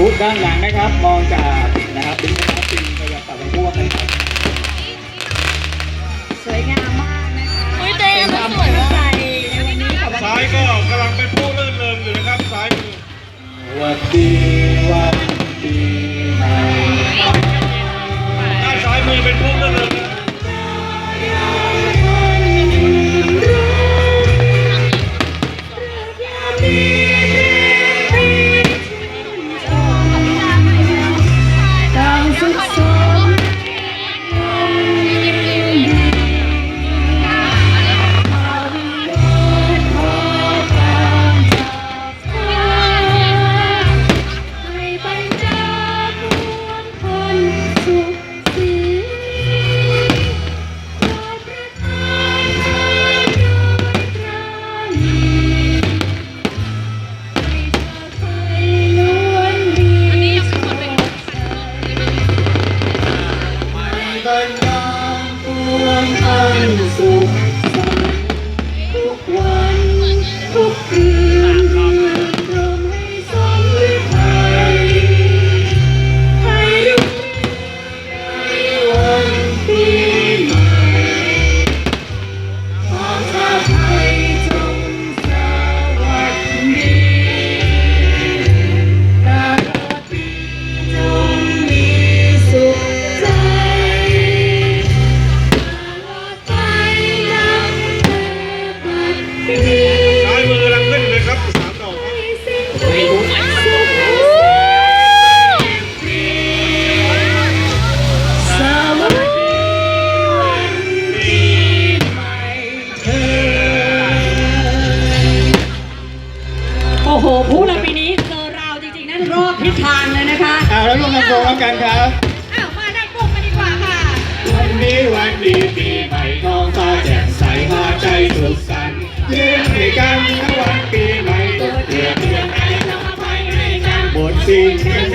บูธด้านหลังนะครับมองจากนะครับเป็นน้ำจริงไปยังตัดทั้งพวกนะครับสวยงามมากนะคะอุ้ยเต้มันสวยว่ะในวันนี้กับวัน ซ้ายก็กำลังเป็นผู้ลื่นเริงอยู่นะครับซ้ายมือ วันดีวันปีใหม่ ด้านซ้ายมือเป็นผู้ลื่นเริงนะบรรดาพวงอันสุขสันต์ทุกวันทุกคืนรวมให้สมไทยให้รุ่งในวันปีใหม่ของชาติไทยจงสวัสดีตลอดปีจงมีสุขใจซ้ายมือกำลังขึ้นเลยครับ3 ดอกครับโอ้โหพูดเลยปีนี้เจอเราจริงๆนั่นรอบทิศทางเลยนะคะ แล้วร่วมกันโปรแล้วกันครับ อ้าวมาด้านบนกันดีกว่าค่ะ วันนี้วันดีปีใหม่ท้องฟ้าแจ่มใสหาใจสุขสันต์ยืนด้วยกันทั้งวันปีใหม่ต้นเดือนให้เราไปด้วยกันบทสิ่ง